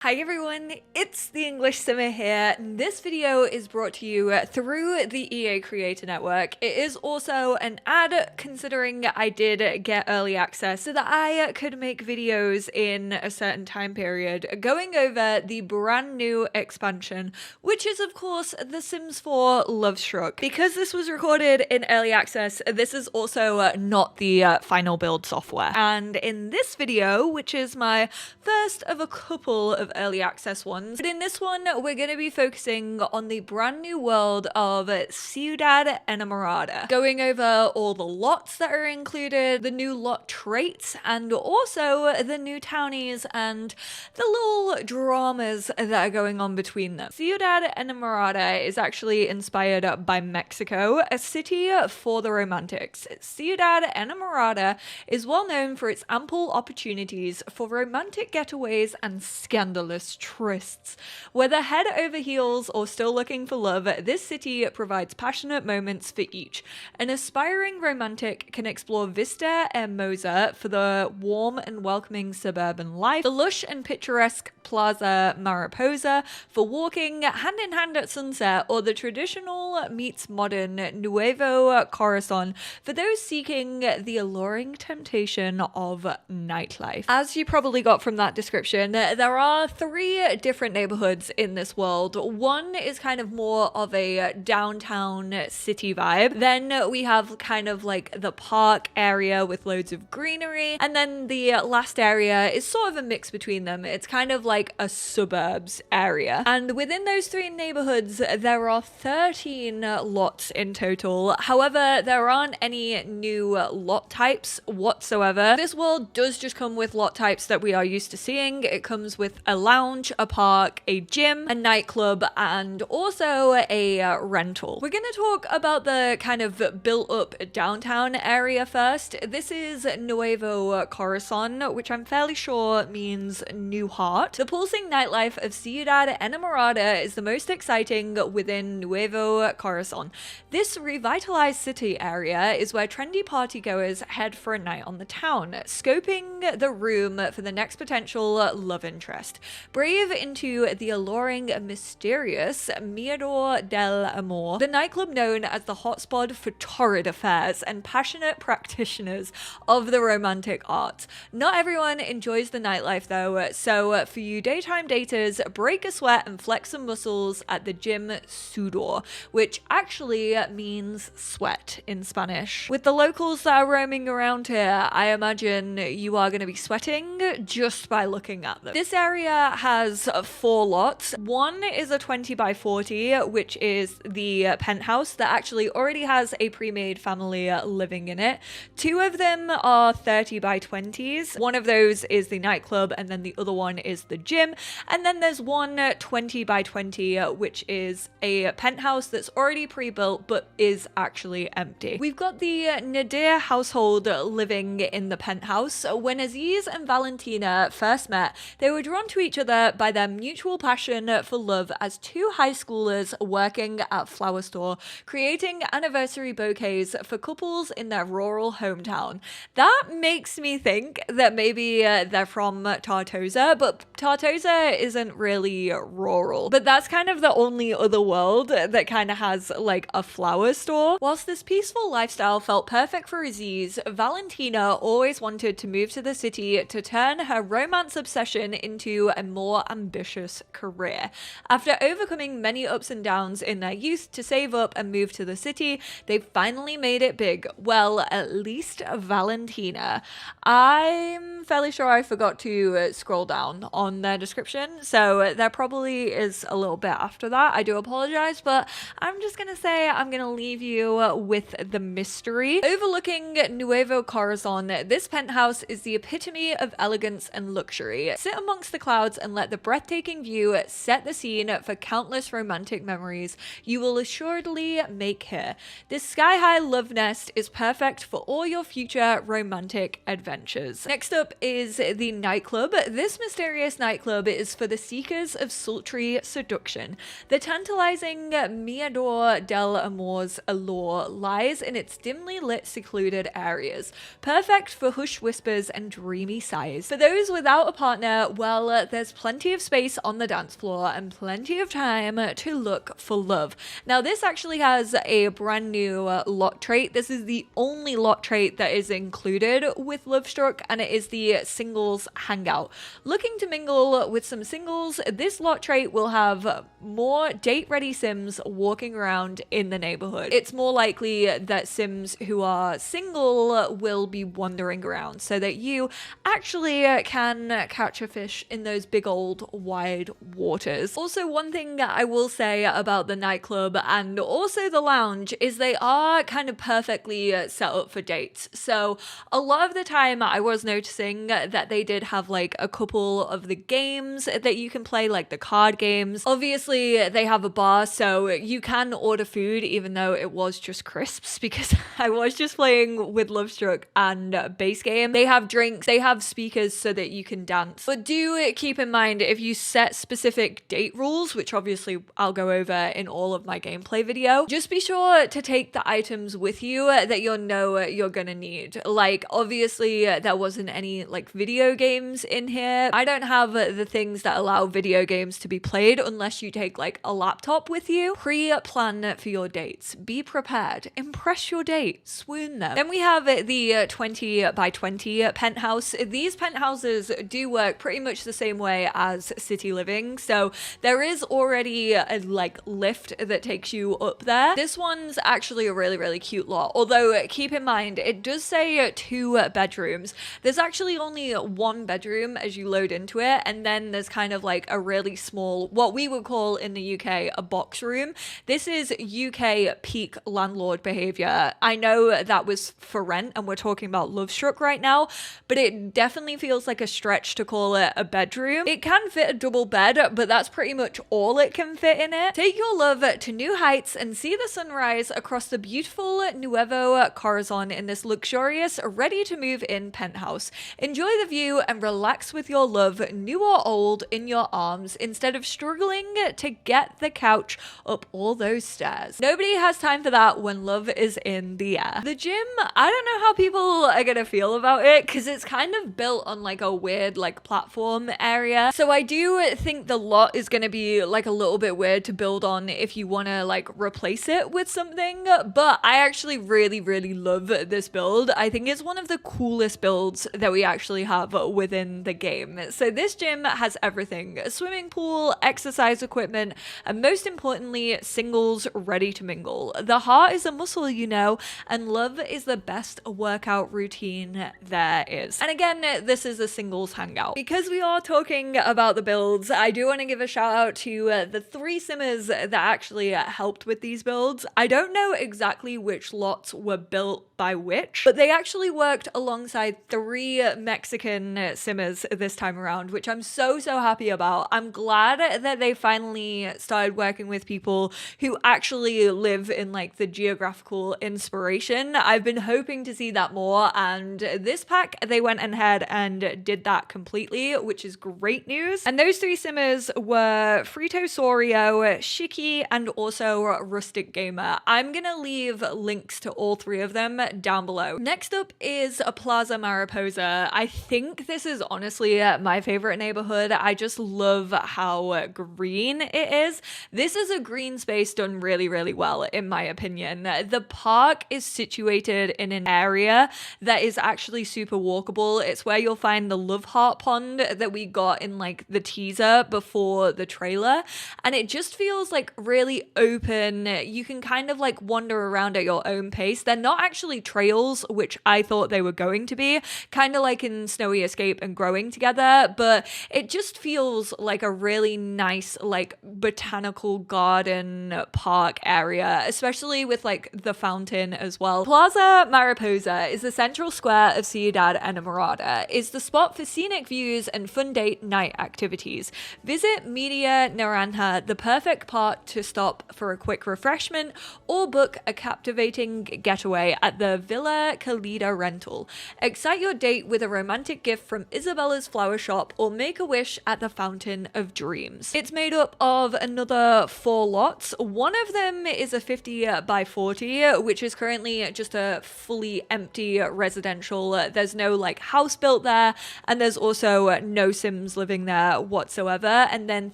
Hi everyone, it's the EnglishSimmer here. This video is brought to you through the EA Creator Network. It is also an ad considering I did get early access so that I could make videos in a certain time period going over the brand new expansion, which is of course The Sims 4 Lovestruck. Because this was recorded in early access, this is also not the final build software. And in this video, which is my first of a couple of early access ones, but in this one we're going to be focusing on the brand new world of Ciudad Enamorada, going over all the lots that are included, the new lot traits, and also the new townies and the little dramas that are going on between them. Ciudad Enamorada is actually inspired by Mexico, a city for the romantics. Ciudad Enamorada is well known for its ample opportunities for romantic getaways and scandalous trysts. Whether head over heels or still looking for love, this city provides passionate moments for each. An aspiring romantic can explore Vista Hermosa for the warm and welcoming suburban life, the lush and picturesque Plaza Mariposa for walking hand in hand at sunset, or the traditional meets modern nuevo corazon for those seeking the alluring temptation of nightlife. As you probably got from that description, there are three different neighborhoods in this world. One is kind of more of a downtown city vibe. Then we have kind of like the park area with loads of greenery. And then the last area is sort of a mix between them. It's kind of like a suburbs area. And within those three neighborhoods, there are 13 lots in total. However, there aren't any new lot types whatsoever. This world does just come with lot types that we are used to seeing. It comes with a lounge, a park, a gym, a nightclub, and also a rental. We're going to talk about the kind of built up downtown area first. This is Nuevo Corazon, which I'm fairly sure means new heart. The pulsing nightlife of Ciudad Enamorada is the most exciting within Nuevo Corazon. This revitalized city area is where trendy partygoers head for a night on the town, scoping the room for the next potential love interest. Brave into the alluring, mysterious Mirador del Amor, the nightclub known as the hotspot for torrid affairs and passionate practitioners of the romantic arts. Not everyone enjoys the nightlife though, so for you daytime daters, break a sweat and flex some muscles at the gym sudor, which actually means sweat in Spanish. With the locals that are roaming around here, I imagine you are going to be sweating just by looking at them. This area has 4 lots. One is a 20 by 40, which is the penthouse that actually already has a pre-made family living in it. 2 of them are 30 by 20s. One of those is the nightclub, and then the other one is the gym. And then there's one 20 by 20, which is a penthouse that's already pre-built but is actually empty. We've got the Nadir household living in the penthouse. When Aziz and Valentina first met, they were drawn to each other by their mutual passion for love as 2 high schoolers working at flower store, creating anniversary bouquets for couples in their rural hometown. That makes me think that maybe they're from Tartosa, but Tartosa isn't really rural. But that's kind of the only other world that kind of has like a flower store. Whilst this peaceful lifestyle felt perfect for Aziz, Valentina always wanted to move to the city to turn her romance obsession into a more ambitious career. After overcoming many ups and downs in their youth to save up and move to the city, they finally made it big. Well, at least Valentina. I'm fairly sure I forgot to scroll down on their description, so there probably is a little bit after that. I do apologize, but I'm just gonna say I'm gonna leave you with the mystery. Overlooking Nuevo Corazon, this penthouse is the epitome of elegance and luxury. Sit amongst the clouds and let the breathtaking view set the scene for countless romantic memories you will assuredly make here. This sky-high love nest is perfect for all your future romantic adventures. Next up is the nightclub. This mysterious nightclub is for the seekers of sultry seduction. The tantalizing Mirador del Amor's allure lies in its dimly lit, secluded areas, perfect for hushed whispers and dreamy sighs. For those without a partner, well, there's plenty of space on the dance floor and plenty of time to look for love. Now, this actually has a brand new lot trait. This is the only lot trait that is included with Lovestruck, and it is the singles hangout. Looking to mingle with some singles, this lot trait will have more date-ready Sims walking around in the neighborhood. It's more likely that Sims who are single will be wandering around so that you actually can catch a fish in those big old wide waters. Also, one thing I will say about the nightclub and also the lounge is they are kind of perfectly set up for dates. So a lot of the time I was noticing that they did have like a couple of the games that you can play, like the card games. Obviously they have a bar, so you can order food even though it was just crisps, because I was just playing with Lovestruck and base game. They have drinks, they have speakers so that you can dance. But do keep in mind, if you set specific date rules, which obviously I'll go over in all of my gameplay video, just be sure to take the items with you that you know you're gonna need. Like, obviously there wasn't any like video games in here. I don't have the things that allow video games to be played unless you take like a laptop with you. Pre-plan for your dates. Be prepared. Impress your date. Swoon them. Then we have the 20 by 20 penthouse. These penthouses do work pretty much the same way as city living. So there is already a like lift that takes you up there. This one's actually a really cute lot. Although keep in mind, it does say 2 bedrooms. There's actually only 1 bedroom as you load into it. And then there's kind of like a really small, what we would call in the UK, a box room. This is UK peak landlord behavior. I know that was for rent and we're talking about Lovestruck right now, but it definitely feels like a stretch to call it a bedroom. It can fit a double bed, but that's pretty much all it can fit in it. Take your love to new heights and see the sunrise across the beautiful nuevo corazon in this luxurious, ready to move in penthouse. Enjoy the view and relax with your love, new or old, in your arms instead of struggling to get the couch up all those stairs. Nobody has time for that when love is in the air. The gym, I don't know how people are gonna feel about it because it's kind of built on like a weird like platform area. So I do think the lot is gonna be like a little bit weird to build on if you want to like replace it with something, but I actually really love this build. I think it's one of the coolest builds that we actually have within the game. So this gym has everything: a swimming pool, exercise equipment, and most importantly, singles ready to mingle. The heart is a muscle, you know, and love is the best workout routine there is. And again, this is a singles hangout. Because we are talking about the builds, I do want to give a shout out to the 3 simmers that actually helped with these builds. I don't know exactly which lots were built by which, but they actually worked alongside 3 Mexican simmers this time around, which I'm so happy about. I'm glad that they finally started working with people who actually live in like the geographical inspiration. I've been hoping to see that more, and this pack they went ahead and did that completely, which is great news. And those 3 simmers were Frito Sorio, Shiki, and also Rustic Gamer. I'm gonna leave links to all 3 of them down below. Next up is a Plaza Mariposa. I think this is honestly my favorite neighborhood. I just love how green it is. This is a green space done really well, in my opinion. The park is situated in an area that is actually super walkable. It's where you'll find the Love Heart Pond that we got in like the teaser before the trailer, and it just feels like really open. You can kind of like wander around at your own pace. They're not actually trails, which I thought they were going to be, kind of like in Snowy Escape and Growing Together, but it just feels like a really nice like botanical garden park area, especially with like the fountain as well. Plaza Mariposa is the central square of Ciudad Enamorada. It's the spot for scenic views and fun date night activities. Visit Media Naranja, the perfect part to stop for a quick refreshment or book a captivating getaway at the Villa Calida rental. Excite your date with a romantic gift from Isabella's flower shop or make a wish at the Fountain of Dreams. It's made up of another 4 lots. One of them is a 50 by 40, which is currently just a fully empty residential. There's no like house built there, and there's also no Sims Sims living there whatsoever, and then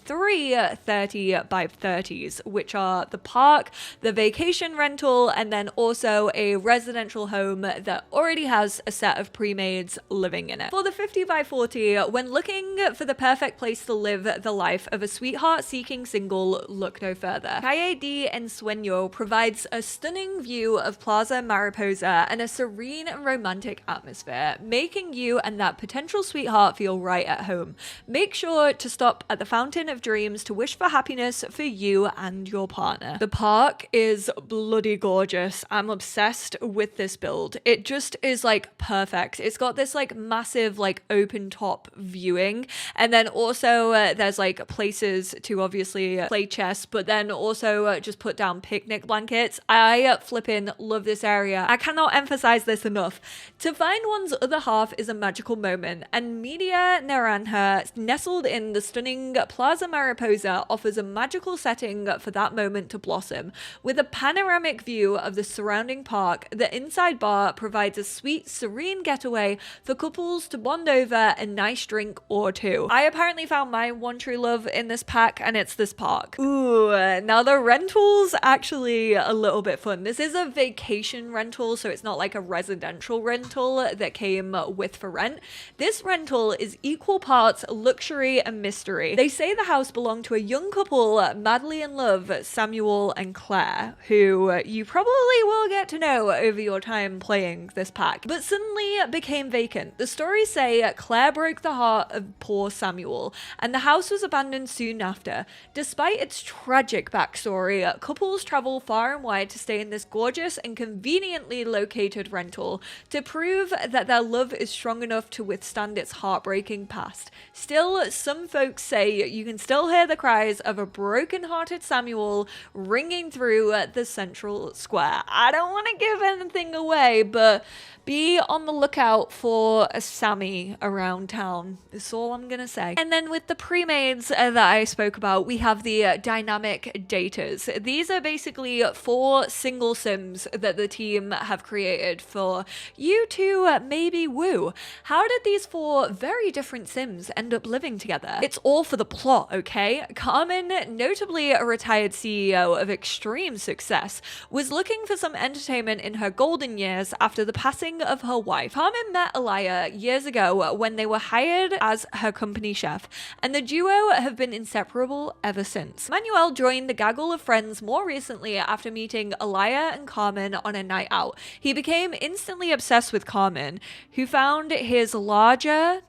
3 30 by 30s, which are the park, the vacation rental, and then also a residential home that already has a set of pre-mades living in it. For the 50 by 40, when looking for the perfect place to live the life of a sweetheart-seeking single, look no further. Calle de Ensueño provides a stunning view of Plaza Mariposa and a serene and romantic atmosphere, making you and that potential sweetheart feel right at home. Make sure to stop at the Fountain of Dreams to wish for happiness for you and your partner. The park is bloody gorgeous. I'm obsessed with this build. It just is like perfect. It's got this like massive like open top viewing, and then also there's like places to obviously play chess, but then also just put down picnic blankets. I flippin' love this area. I cannot emphasize this enough. To find one's other half is a magical moment, and Media Naranja, nestled in the stunning Plaza Mariposa, offers a magical setting for that moment to blossom. With a panoramic view of the surrounding park, the inside bar provides a sweet, serene getaway for couples to bond over a nice drink or two. I apparently found my one true love in this pack, and it's this park. Ooh, now the rental's actually a little bit fun. This is a vacation rental, so it's not like a residential rental that came with for rent. This rental is equal parts luxury and mystery. They say the house belonged to a young couple madly in love, Samuel and Claire, who you probably will get to know over your time playing this pack, but suddenly became vacant. The stories say Claire broke the heart of poor Samuel, and the house was abandoned soon after. Despite its tragic backstory, couples travel far and wide to stay in this gorgeous and conveniently located rental to prove that their love is strong enough to withstand its heartbreaking past. Still, some folks say you can still hear the cries of a broken-hearted Samuel ringing through the central square. I don't want to give anything away, but be on the lookout for a Sammy around town. That's all I'm gonna say. And then with the pre-mades that I spoke about, we have the dynamic daters. These are basically 4 single sims that the team have created for you to maybe woo. How did these 4 very different sims end up living together? It's all for the plot, okay? Carmen, notably a retired CEO of extreme success, was looking for some entertainment in her golden years after the passing of her wife. Carmen met Elia years ago when they were hired as her company chef, and the duo have been inseparable ever since. Manuel joined the gaggle of friends more recently after meeting Elia and Carmen on a night out. He became instantly obsessed with Carmen, who found his larger ...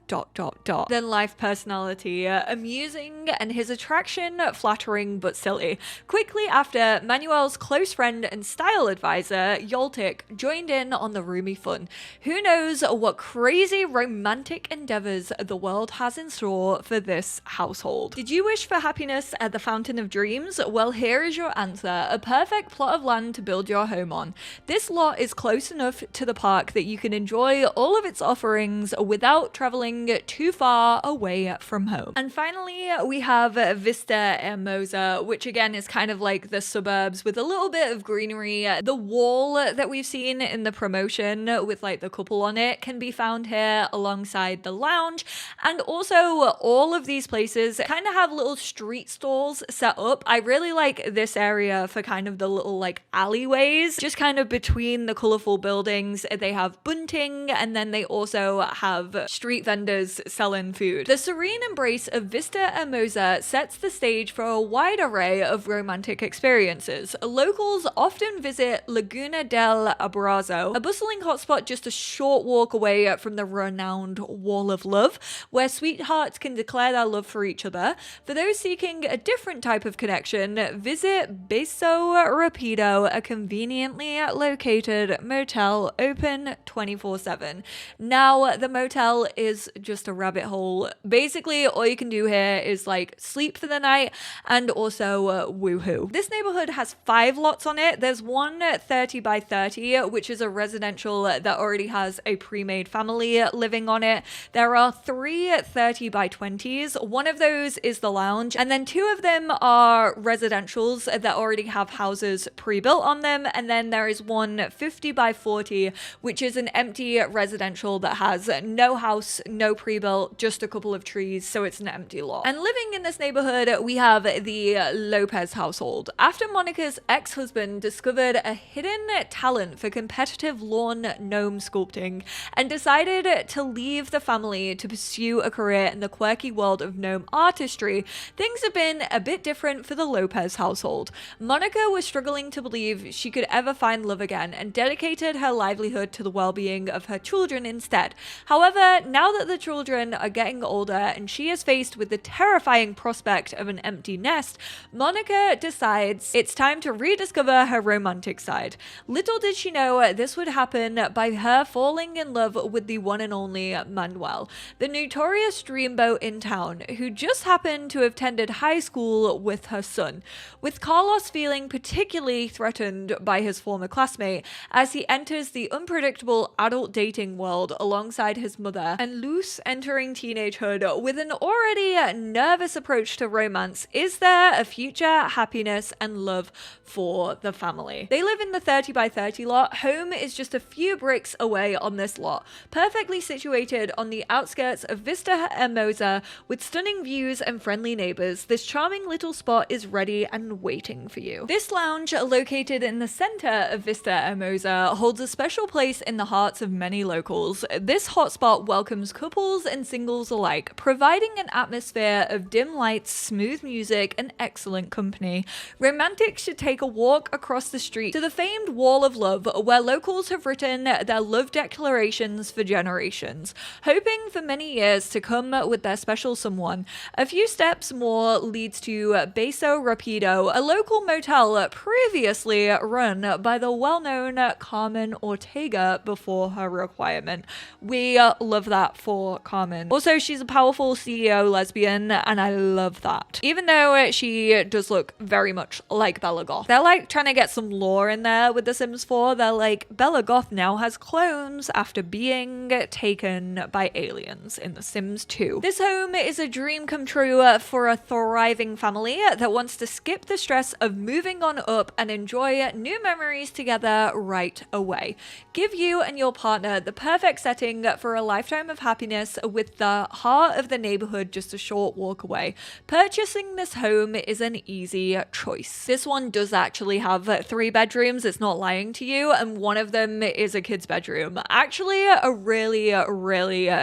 than life personality amusing and his attraction flattering but silly. Quickly after, Manuel's close friend and style advisor, Yoltik, joined in on the roomy fun. Who knows what crazy romantic endeavors the world has in store for this household. Did you wish for happiness at the Fountain of Dreams? Well, here is your answer. A perfect plot of land to build your home on. This lot is close enough to the park that you can enjoy all of its offerings without traveling too far away from home. And finally, we have Vista Hermosa, which again is kind of like the suburbs with a little bit of greenery. The wall that we've seen in the promotion with like the couple on it can be found here alongside the lounge, and also all of these places kind of have little street stalls set up. I really like this area for kind of the little like alleyways just kind of between the colorful buildings. They have bunting, and then they also have street vendors selling food. The serene embrace of Vista Hermosa sets the stage for a wide array of romantic experiences. Locals often visit Laguna del Abrazo, a bustling hotspot just a short walk away from the renowned Wall of Love, where sweethearts can declare their love for each other. For those seeking a different type of connection, visit Beso Rapido, a conveniently located motel open 24/7. Now, the motel is just a rabbit hole. Basically, all you can do here is like sleep for the night and also woohoo. This neighborhood has 5 lots on it. There's one 30 by 30, which is a residential that already has a pre-made family living on it. There are 3 30 by 20s. One of those is the lounge, and then 2 of them are residentials that already have houses pre-built on them, and then there is one 50 by 40, which is an empty residential that has no house, no pre-built, just a a couple of trees, so it's an empty lot. And living in this neighborhood, we have the Lopez household. After Monica's ex-husband discovered a hidden talent for competitive lawn gnome sculpting and decided to leave the family to pursue a career in the quirky world of gnome artistry, things have been a bit different for the Lopez household. Monica was struggling to believe she could ever find love again and dedicated her livelihood to the well-being of her children instead. However, now that the children are getting older and she is faced with the terrifying prospect of an empty nest, Monica decides it's time to rediscover her romantic side. Little did she know this would happen by her falling in love with the one and only Manuel, the notorious dreamboat in town, who just happened to have attended high school with her son, with Carlos feeling particularly threatened by his former classmate as he enters the unpredictable adult dating world alongside his mother, and Luz entering teenagehood with an already nervous approach to romance. Is there a future happiness and love for the family? They live in the 30 by 30 lot. Home is just a few bricks away on this lot, perfectly situated on the outskirts of Vista Hermosa with stunning views and friendly neighbors. This charming little spot is ready and waiting for you. This lounge, located in the center of Vista Hermosa, holds a special place in the hearts of many locals. This hotspot welcomes couples and singles alike, providing an atmosphere of dim lights, smooth music, and excellent company. Romantics should take a walk across the street to the famed Wall of Love, where locals have written their love declarations for generations, hoping for many years to come with their special someone. A few steps more leads to Beso Rapido, a local motel previously run by the well-known Carmen Ortega before her requirement. We love that for Carmen. Also, she's a powerful CEO lesbian, and I love that. Even though she does look very much like Bella Goth. They're like trying to get some lore in there with The Sims 4. They're like, Bella Goth now has clones after being taken by aliens in The Sims 2. This home is a dream come true for a thriving family that wants to skip the stress of moving on up and enjoy new memories together right away. Give you and your partner the perfect setting for a lifetime of happiness with the heart of the neighborhood just a short walk away. Purchasing this home is an easy choice. This one does actually have 3 bedrooms, it's not lying to you, and one of them is a kid's bedroom. Actually, a really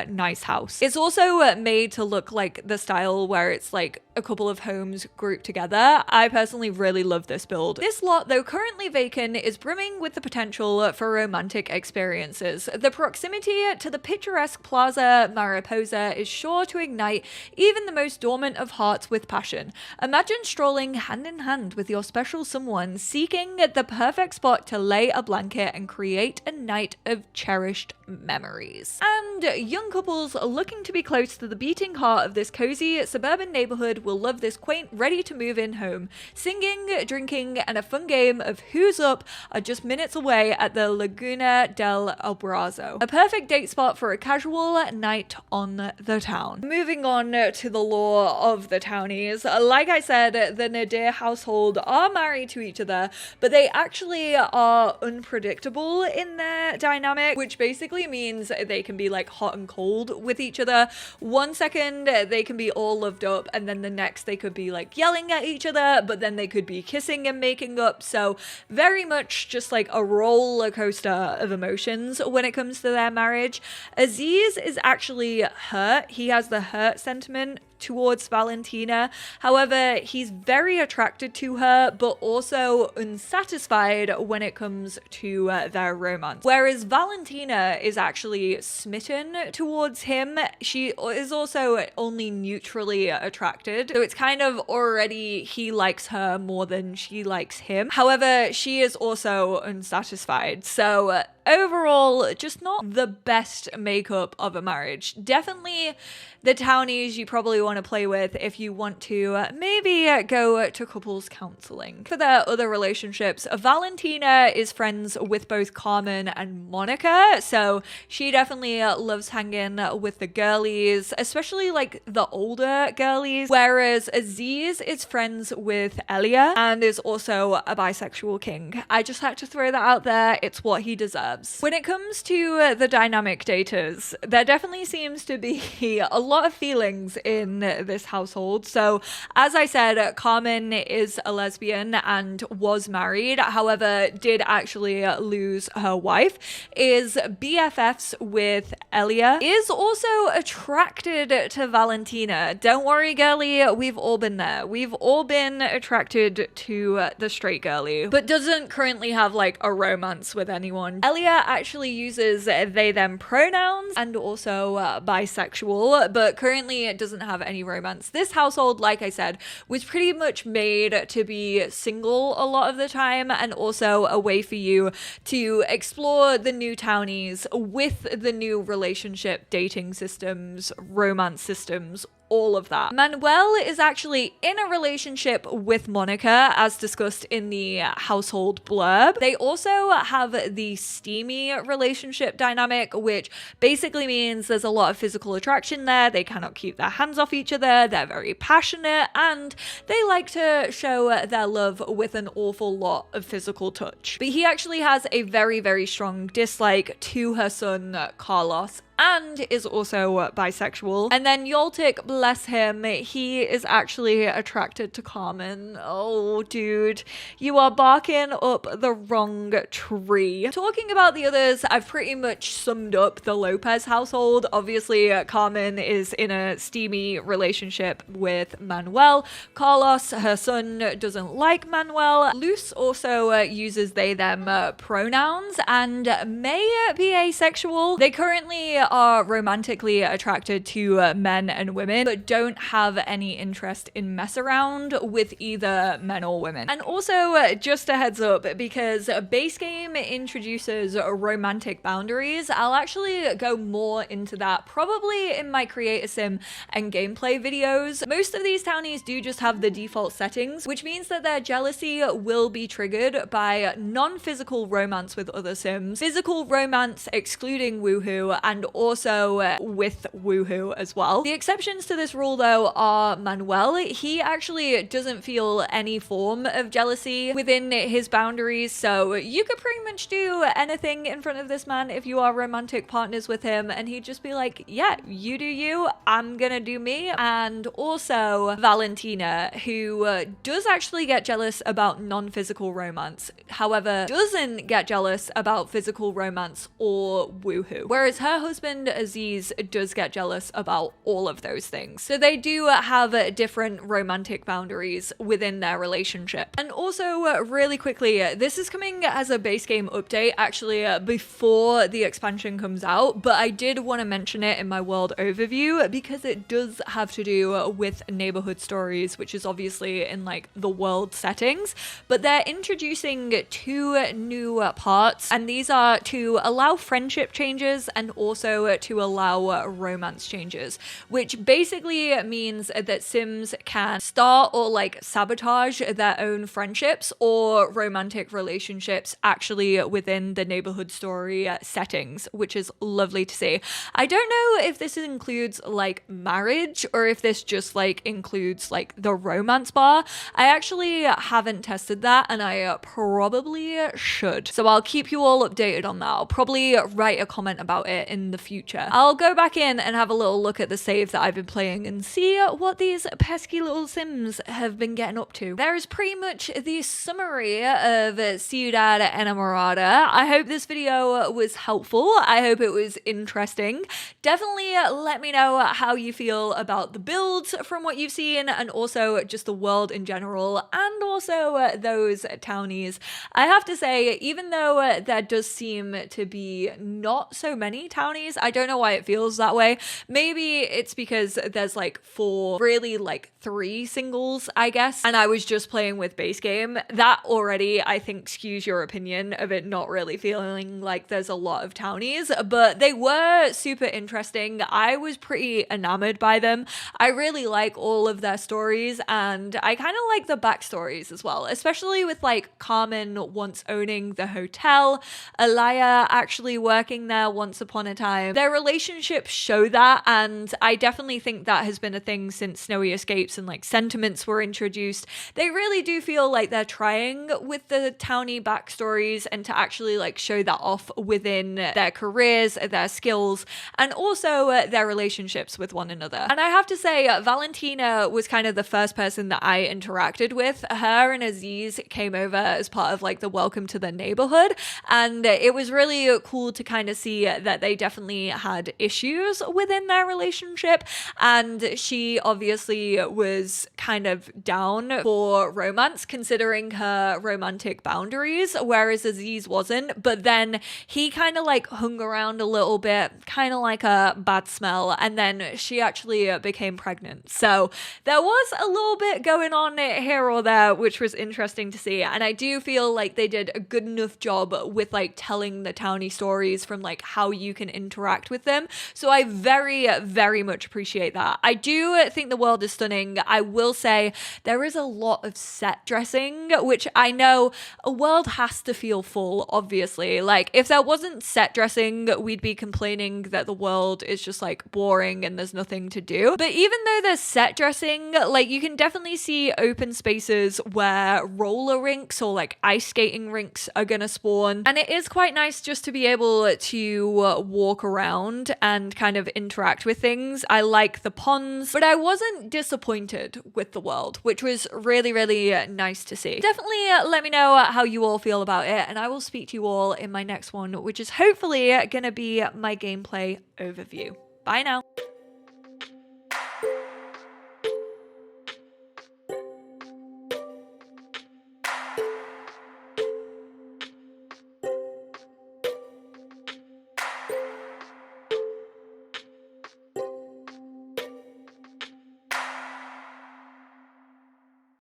nice house. It's also made to look like the style where it's like a couple of homes grouped together. I personally really love this build. This lot, though currently vacant, is brimming with the potential for romantic experiences. The proximity to the picturesque Plaza Mariposa is sure to ignite even the most dormant of hearts with passion. Imagine strolling hand in hand with your special someone, seeking the perfect spot to lay a blanket and create a night of cherished memories. And young couples looking to be close to the beating heart of this cozy suburban neighborhood will love this quaint, ready-to-move-in home. Singing, drinking, and a fun game of Who's Up are just minutes away at the Laguna del Abrazo, a perfect date spot for a casual night on the town. Moving on to the lore of the townies. Like I said, the Nadir household are married to each other, but they actually are unpredictable in their dynamic, which basically means they can be like hot and cold with each other. One second they can be all loved up, and then the next they could be like yelling at each other, but then they could be kissing and making up. So very much just like a roller coaster of emotions when it comes to their marriage. Aziz is actually hurt. He has the hurt sentiment towards Valentina. However, he's very attracted to her, but also unsatisfied when it comes to their romance. Whereas Valentina is actually smitten towards him. She is also only neutrally attracted. So it's kind of already he likes her more than she likes him. However, she is also unsatisfied. So overall, just not the best makeup of a marriage. Definitely the townies you probably want to play with if you want to maybe go to couples counseling. For their other relationships, Valentina is friends with both Carmen and Monica, so she definitely loves hanging with the girlies, especially like the older girlies, whereas Aziz is friends with Elia and is also a bisexual king. I just had to throw that out there. It's what he deserves. blurbs. When it comes to the dynamic daters, there definitely seems to be a lot of feelings in this household. So as I said, Carmen is a lesbian and was married, however, did actually lose her wife, is BFFs with Elia, is also attracted to Valentina. Don't worry, girly, we've all been there. We've all been attracted to the straight girly, but doesn't currently have like a romance with anyone. Elia actually uses they them pronouns and also bisexual, but currently it doesn't have any romance. This household, like I said, was pretty much made to be single a lot of the time, and also a way for you to explore the new townies with the new relationship dating systems, romance systems, all of that. Manuel is actually in a relationship with Monica, as discussed in the household blurb. They also have the steamy relationship dynamic, which basically means there's a lot of physical attraction there. They cannot keep their hands off each other. They're very passionate, and they like to show their love with an awful lot of physical touch. But he actually has a very, very strong dislike to her son, Carlos, and is also bisexual. And then Yoltik, bless him, he is actually attracted to Carmen. Oh, dude, you are barking up the wrong tree. Talking about the others, I've pretty much summed up the Lopez household. Obviously, Carmen is in a steamy relationship with Manuel. Carlos, her son, doesn't like Manuel. Luz also uses they them pronouns and may be asexual. They currently are romantically attracted to men and women, but don't have any interest in mess around with either men or women. And also, just a heads up, because base game introduces romantic boundaries, I'll actually go more into that probably in my create a sim and gameplay videos. Most of these townies do just have the default settings, which means that their jealousy will be triggered by non-physical romance with other sims, physical romance excluding woohoo, and also with woohoo as well. The exceptions to this rule though are Manuel. He actually doesn't feel any form of jealousy within his boundaries, so you could pretty much do anything in front of this man if you are romantic partners with him, and he'd just be like, yeah, you do you, I'm gonna do me. And also Valentina, who does actually get jealous about non-physical romance, however doesn't get jealous about physical romance or woohoo, whereas her husband Aziz does get jealous about all of those things. So they do have different romantic boundaries within their relationship. And also really quickly, this is coming as a base game update actually before the expansion comes out, but I did want to mention it in my world overview because it does have to do with neighborhood stories, which is obviously in like the world settings, but they're introducing two new parts, and these are to allow friendship changes and also to allow romance changes, which basically means that sims can start or like sabotage their own friendships or romantic relationships actually within the neighborhood story settings, which is lovely to see. I don't know if this includes like marriage or if this just like includes like the romance bar. I actually haven't tested that, and I probably should. So I'll keep you all updated on that. I'll probably write a comment about it in the future. I'll go back in and have a little look at the save that I've been playing and see what these pesky little sims have been getting up to. There is pretty much the summary of Ciudad Enamorada. I hope this video was helpful. I hope it was interesting. Definitely let me know how you feel about the builds from what you've seen, and also just the world in general, and also those townies. I have to say, even though there does seem to be not so many townies, I don't know why it feels that way. Maybe it's because there's like three singles, I guess, and I was just playing with base game. That already, I think, skews your opinion of it not really feeling like there's a lot of townies, but they were super interesting. I was pretty enamored by them. I really like all of their stories, and I kind of like the backstories as well, especially with like Carmen once owning the hotel, Alaya actually working there once upon a time, time. Their relationships show that, and I definitely think that has been a thing since Snowy Escapes and like sentiments were introduced. They really do feel like they're trying with the townie backstories and to actually like show that off within their careers, their skills, and also their relationships with one another. And I have to say, Valentina was kind of the first person that I interacted with. Her and Aziz came over as part of like the welcome to the neighborhood, and it was really cool to kind of see that they definitely had issues within their relationship, and she obviously was kind of down for romance considering her romantic boundaries, whereas Aziz wasn't. But then he kind of like hung around a little bit, kind of like a bad smell, and then she actually became pregnant. So there was a little bit going on here or there, which was interesting to see. And I do feel like they did a good enough job with like telling the townie stories from like how you can interact with them. So I very, very much appreciate that. I do think the world is stunning. I will say there is a lot of set dressing, which I know a world has to feel full, obviously. Like if there wasn't set dressing, we'd be complaining that the world is just like boring and there's nothing to do. But even though there's set dressing, like you can definitely see open spaces where roller rinks or like ice skating rinks are gonna spawn. And it is quite nice just to be able to walk around and kind of interact with things. I like the ponds, but I wasn't disappointed with the world, which was really, really nice to see. Definitely let me know how you all feel about it, and I will speak to you all in my next one, which is hopefully gonna be my gameplay overview. Bye now.